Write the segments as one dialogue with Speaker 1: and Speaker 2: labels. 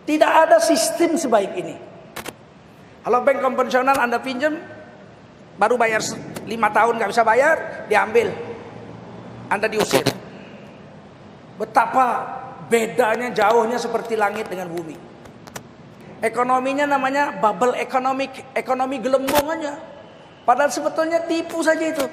Speaker 1: Tidak ada sistem sebaik ini. Kalau bank konvensional Anda pinjam, baru bayar 5 tahun nggak bisa bayar, diambil, Anda diusir. Betapa bedanya, jauhnya seperti langit dengan bumi. Ekonominya namanya bubble economic, ekonomi gelembung aja. Padahal sebetulnya tipu saja itu.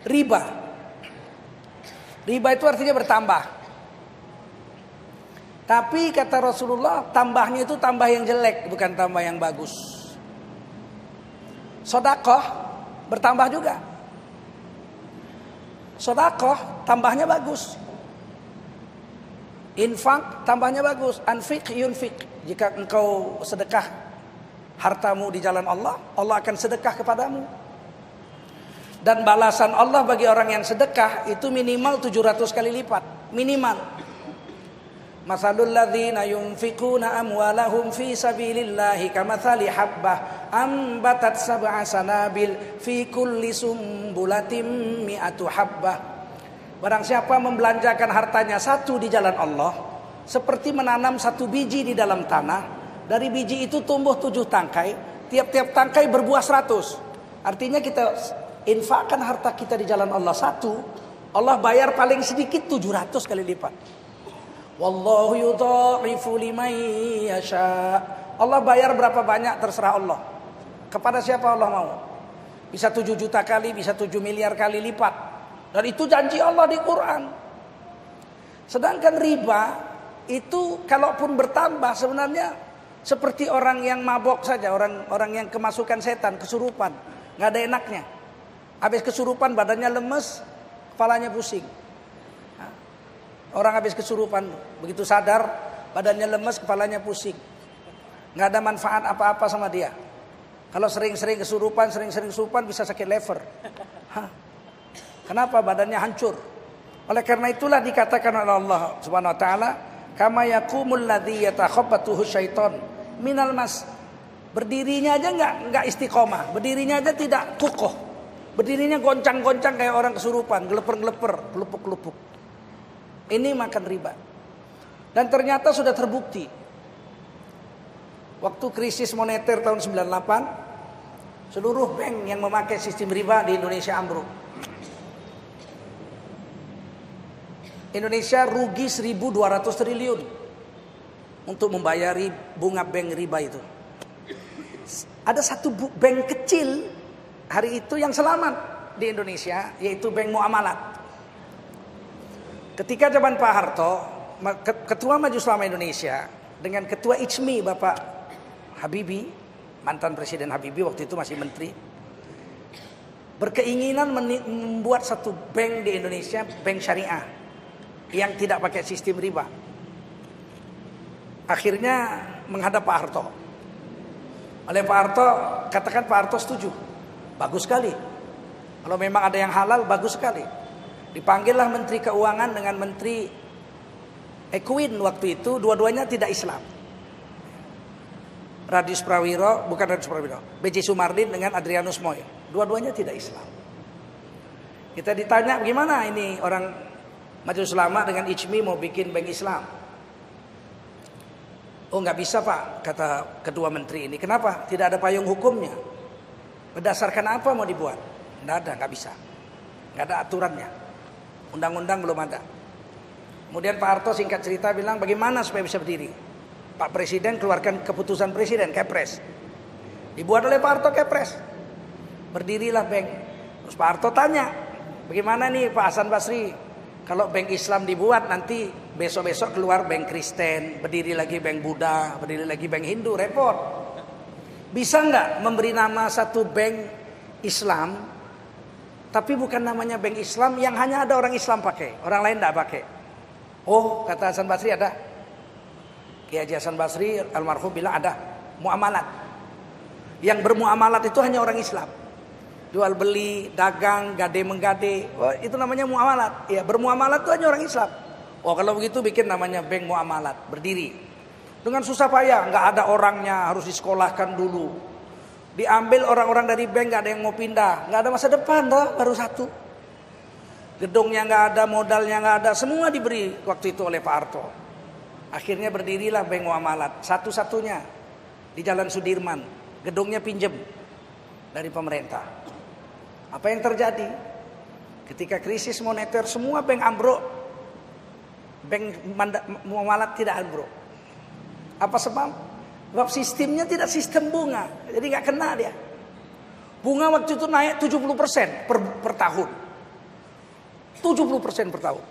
Speaker 1: Riba. Riba itu artinya bertambah. Tapi kata Rasulullah, tambahnya itu tambah yang jelek, bukan tambah yang bagus. Sedekah bertambah juga. Sedekah tambahnya bagus. Infak tambahnya bagus. Anfiq yunfiq. Jika engkau sedekah hartamu di jalan Allah, Allah akan sedekah kepadamu. Dan balasan Allah bagi orang yang sedekah itu minimal 700 kali lipat. Minimal. Masalul ladzina yunfikuna amwalahum fi sabilillahi kamathali habbah ambatat sab'a sanabil fi kulli sumbulatin mi'atu habbah. Barang siapa membelanjakan hartanya satu di jalan Allah, seperti menanam satu biji di dalam tanah. Dari biji itu tumbuh 7 tangkai, tiap-tiap tangkai berbuah 100. Artinya kita infakkan harta kita di jalan Allah satu, Allah bayar paling sedikit 700 kali lipat. Wallahu yudha'ifu liman yasha. Allah bayar berapa banyak terserah Allah. Kepada siapa Allah mau. Bisa 7 juta kali, bisa 7 miliar kali lipat. Dan itu janji Allah di Quran. Sedangkan riba itu kalaupun bertambah sebenarnya seperti orang yang mabok saja, orang yang kemasukan setan, kesurupan, nggak ada enaknya. Habis kesurupan badannya lemes, kepalanya pusing. Orang habis kesurupan, begitu sadar badannya lemes, kepalanya pusing. Nggak ada manfaat apa-apa sama dia. Kalau sering-sering kesurupan bisa sakit lever. Kenapa? Badannya hancur. Oleh karena itulah dikatakan oleh Allah Subhanahu wa taala, kama yaqumul ladzi yatakhabbatuhu syaiton minal mas. Berdirinya aja enggak istiqomah, berdirinya aja tidak kukuh. Berdirinya goncang-goncang kayak orang kesurupan, geleper-geleper, kelupuk-kelupuk. Ini makan riba. Dan ternyata sudah terbukti. Waktu krisis moneter tahun 98, seluruh bank yang memakai sistem riba di Indonesia ambruk. Indonesia rugi 1.200 triliun untuk membayari bunga bank riba itu. Ada satu bank kecil hari itu yang selamat di Indonesia, yaitu Bank Muamalat. Ketika zaman Pak Harto, Ketua Majelis Ulama Indonesia dengan Ketua ICMI Bapak Habibie, mantan Presiden Habibie waktu itu masih menteri, berkeinginan membuat satu bank di Indonesia, bank syariah yang tidak pakai sistem riba. Akhirnya menghadap Pak Harto. Oleh Pak Harto, katakan Pak Harto setuju. Bagus sekali. Kalau memang ada yang halal, bagus sekali. Dipanggillah Menteri Keuangan dengan Menteri Equin waktu itu, dua-duanya tidak Islam. Radius Prawiro, bukan Radius Prawiro, B.J. Sumardin dengan Adrianus Moy. Dua-duanya tidak Islam. Kita ditanya bagaimana ini orang Majelis Ulama dengan ICMI mau bikin bank Islam. Oh nggak bisa Pak, kata kedua menteri ini. Kenapa? Tidak ada payung hukumnya. Berdasarkan apa mau dibuat? Nggak bisa. Nggak ada aturannya. Undang-undang belum ada. Kemudian Pak Harto singkat cerita bilang bagaimana supaya bisa berdiri. Pak Presiden keluarkan keputusan Presiden, Kepres. Dibuat oleh Pak Harto Kepres. Berdirilah bank. Terus Pak Harto tanya, bagaimana nih Pak Hasan Basri? Kalau bank Islam dibuat nanti besok-besok keluar bank Kristen, berdiri lagi bank Buddha, berdiri lagi bank Hindu, repot. Bisa nggak memberi nama satu bank Islam tapi bukan namanya bank Islam yang hanya ada orang Islam pakai, orang lain tidak pakai? Oh, kata Hasan Basri ada. Kiai Haji Hasan Basri almarhum bilang ada muamalat. Yang bermuamalat itu hanya orang Islam. Jual beli, dagang, gade menggade, oh, itu namanya muamalat. Ya, bermuamalat itu hanya orang Islam. Oh, kalau begitu bikin namanya bank muamalat, berdiri. Dengan susah payah, nggak ada orangnya, harus disekolahkan dulu. Diambil orang-orang dari bank, nggak ada yang mau pindah, nggak ada masa depan, toh, baru satu. Gedungnya nggak ada, modalnya nggak ada, semua diberi waktu itu oleh Pak Harto. Akhirnya berdirilah Bank Muamalat, satu-satunya di Jalan Sudirman. Gedungnya pinjem dari pemerintah. Apa yang terjadi? Ketika krisis moneter, semua bank ambruk. Bank Muamalat tidak ambruk. Apa sebab? Sebab sistemnya tidak sistem bunga, jadi nggak kena dia. Bunga waktu itu naik 70% per tahun. 70% per tahun.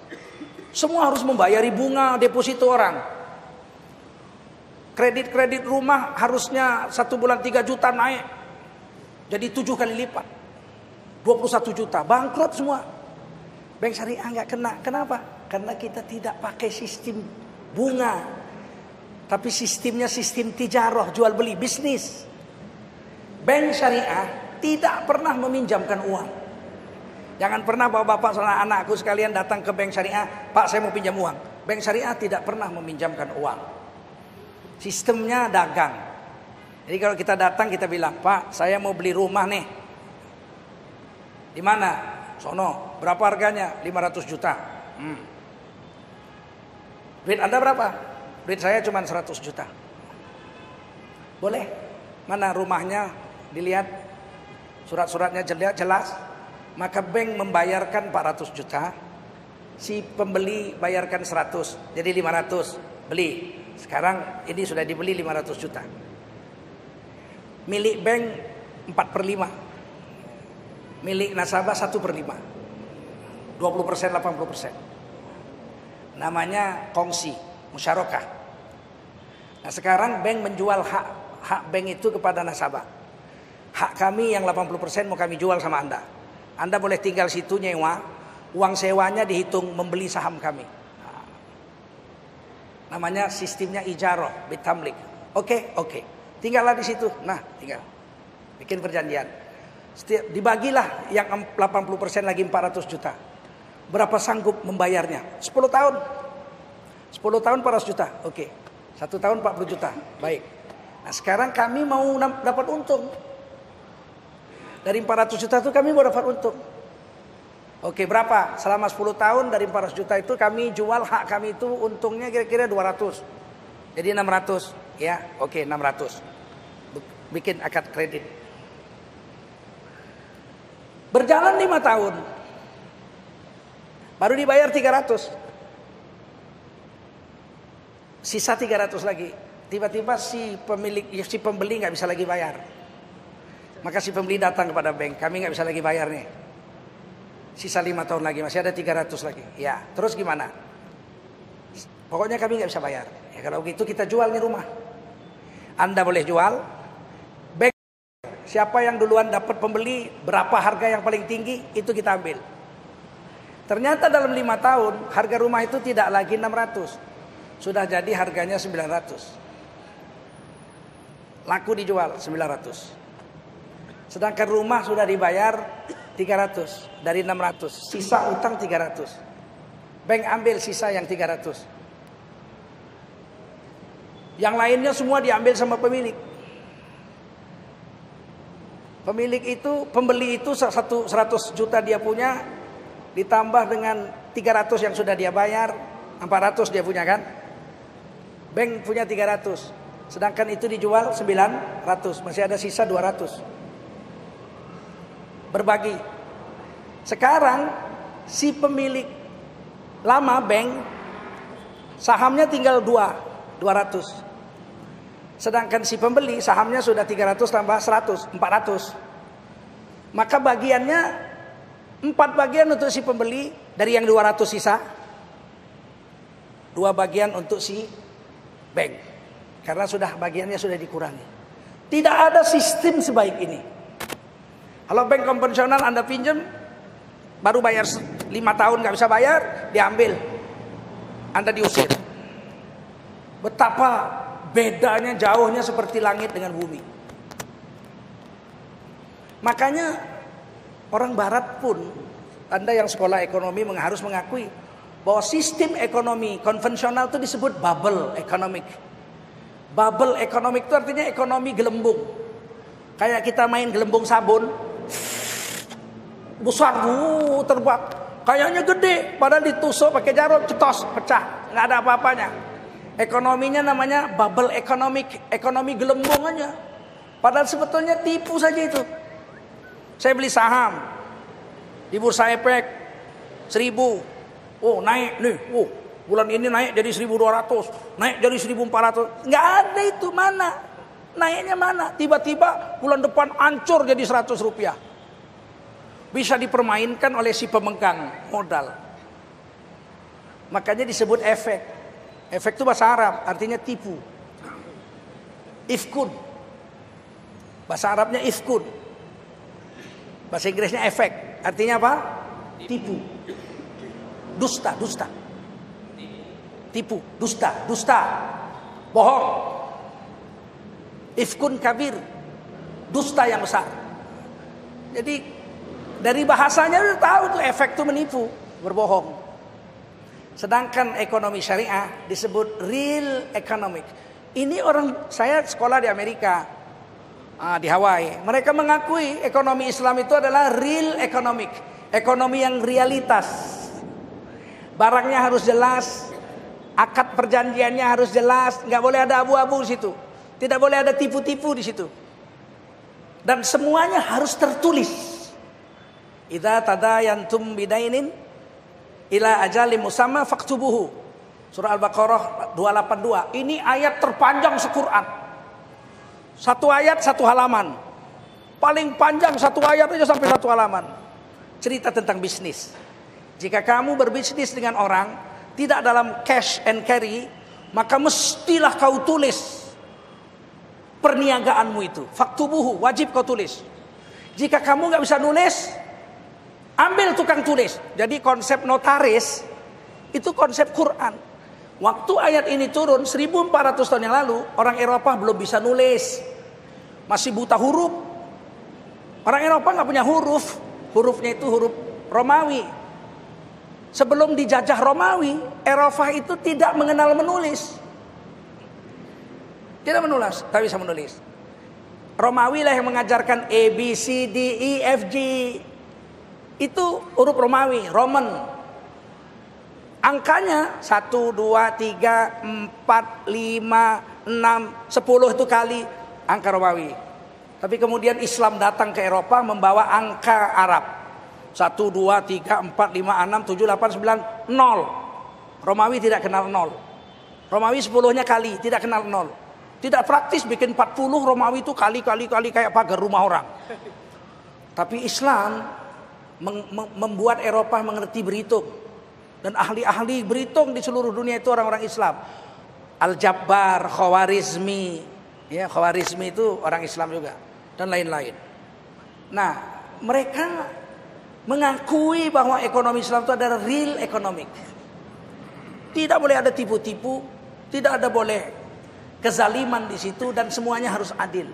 Speaker 1: Semua harus membayari bunga deposito orang. Kredit rumah harusnya 1 bulan 3 juta naik. Jadi 7 kali lipat. 21 juta. Bangkrut semua. Bank syariah nggak kena. Kenapa? Karena kita tidak pakai sistem bunga. Tapi sistemnya sistem tijarah, jual beli, bisnis. Bank syariah tidak pernah meminjamkan uang. Jangan pernah bapak-bapak sama anakku sekalian datang ke bank syariah, Pak saya mau pinjam uang. Bank syariah tidak pernah meminjamkan uang. Sistemnya dagang. Jadi kalau kita datang kita bilang, Pak saya mau beli rumah nih. Di mana? Sono. Berapa harganya? 500 juta. Duit Anda berapa? Duit saya cuma 100 juta. Boleh? Mana rumahnya? Dilihat. Surat-suratnya jelas. Maka bank membayarkan 400 juta. Si pembeli bayarkan 100. Jadi 500. Beli. Sekarang ini sudah dibeli 500 juta. Milik bank 4/5. Milik nasabah 1/5. 20%, 80%. Namanya kongsi, musyarakah. Nah sekarang bank menjual hak bank itu kepada nasabah. Hak kami yang 80% mau kami jual sama Anda. Anda boleh tinggal situ nyewa, uang sewanya dihitung membeli saham kami. Nah, namanya sistemnya ijarah bitamlik. Oke. Tinggallah di situ. Nah, tinggal. Bikin perjanjian. Dibagilah yang 80% lagi 400 juta. Berapa sanggup membayarnya? 10 tahun. 10 tahun 400 juta. Oke. 1 tahun 40 juta. Baik. Nah, sekarang kami mau dapat untung. Dari 400 juta itu kami mau dapat untung. Oke, berapa? Selama 10 tahun dari 400 juta itu kami jual hak kami itu untungnya kira-kira 200. Jadi 600. Ya, oke 600. Bikin akad kredit. Berjalan 5 tahun. Baru dibayar 300. Sisa 300 lagi. Tiba-tiba si pembeli nggak bisa lagi bayar. Maka si pembeli datang kepada bank. Kami nggak bisa lagi bayar nih. Sisa 5 tahun lagi. Masih ada 300 lagi. Ya, terus gimana? Pokoknya kami nggak bisa bayar. Ya kalau begitu kita jual nih rumah. Anda boleh jual. Bank siapa yang duluan dapat pembeli, berapa harga yang paling tinggi, itu kita ambil. Ternyata dalam 5 tahun harga rumah itu tidak lagi 600. Sudah jadi harganya 900. Laku dijual 900. Sedangkan rumah sudah dibayar 300 dari 600. Sisa utang 300. Bank ambil sisa yang 300. Yang lainnya semua diambil sama pemilik. Pembeli itu 100 juta dia punya, ditambah dengan 300 yang sudah dia bayar, 400 dia punya kan? Bank punya 300. Sedangkan itu dijual 900, masih ada sisa 200. Berbagi. Sekarang si pemilik lama bank sahamnya tinggal 200. Sedangkan si pembeli sahamnya sudah 300 tambah 100, 400. Maka bagiannya 4 bagian untuk si pembeli dari yang 200 sisa. 2 bagian untuk si bank. Karena bagiannya sudah dikurangi. Tidak ada sistem sebaik ini. Kalau bank konvensional Anda pinjam, baru bayar 5 tahun nggak bisa bayar, diambil. Anda diusir. Betapa bedanya, jauhnya seperti langit dengan bumi. Makanya orang barat pun, Anda yang sekolah ekonomi harus mengakui bahwa sistem ekonomi konvensional itu disebut bubble economic. Bubble economic itu artinya ekonomi gelembung. Kayak kita main gelembung sabun. Besar, terbang. Kayaknya gede, padahal ditusuk pakai jarum, cetos, pecah. Nggak ada apa-apanya. Ekonominya namanya bubble economic, ekonomi gelembung aja. Padahal sebetulnya tipu saja itu. Saya beli saham di Bursa Efek 1000. Oh, naik nih. Oh, bulan ini naik jadi 1200, naik jadi 1400. Nggak ada itu, mana? Naiknya mana? Tiba-tiba bulan depan hancur jadi 100 rupiah. Bisa dipermainkan oleh si pemegang modal. Makanya disebut efek. Efek itu bahasa Arab, artinya tipu. Ifkun. Bahasa Arabnya ifkun. Bahasa Inggrisnya efek. Artinya apa? Tipu. Dusta, dusta. Tipu, dusta, dusta. Bohong. Ifkun kabir. Dusta yang besar. Jadi dari bahasanya udah tahu tuh efek tuh menipu, berbohong. Sedangkan ekonomi syariah disebut real economic. Ini orang, saya sekolah di Amerika, di Hawaii. Mereka mengakui ekonomi Islam itu adalah real economic, ekonomi yang realitas. Barangnya harus jelas, akad perjanjiannya harus jelas, nggak boleh ada abu-abu di situ, tidak boleh ada tipu-tipu di situ, dan semuanya harus tertulis. Idza tadayantum bidainin ila ajalin musamma faktubuhu. Surah Al-Baqarah 282. Ini ayat terpanjang se-Quran. Satu ayat satu halaman. Paling panjang satu ayat aja sampai satu halaman. Cerita tentang bisnis. Jika kamu berbisnis dengan orang tidak dalam cash and carry, maka mestilah kau tulis perniagaanmu itu. Faktubuhu, wajib kau tulis. Jika kamu nggak bisa nulis, ambil tukang tulis. Jadi konsep notaris itu konsep Quran. Waktu ayat ini turun 1400 tahun yang lalu, orang Eropa belum bisa nulis. Masih buta huruf. Orang Eropa nggak punya huruf. Hurufnya itu huruf Romawi. Sebelum dijajah Romawi, Eropa itu tidak mengenal menulis. Tidak menulis, tak bisa menulis. Romawi lah yang mengajarkan A, B, C, D, E, F, G. Itu huruf Romawi, Roman. Angkanya 1, 2, 3, 4, 5, 6, 10 itu kali angka Romawi. Tapi kemudian Islam datang ke Eropa membawa angka Arab. 1, 2, 3, 4, 5, 6, 7, 8, 9, 0. Romawi tidak kenal 0. Romawi 10-nya kali, tidak kenal 0. Tidak praktis bikin 40 Romawi itu kali kayak pagar rumah orang. Tapi Islam membuat Eropa mengerti berhitung, dan ahli-ahli berhitung di seluruh dunia itu orang-orang Islam. Al-Jabbar, Khawarizmi, ya Khawarizmi itu orang Islam juga, dan lain-lain. Nah, mereka mengakui bahwa ekonomi Islam itu adalah real economic. Tidak boleh ada tipu-tipu, tidak ada boleh kezaliman di situ, dan semuanya harus adil.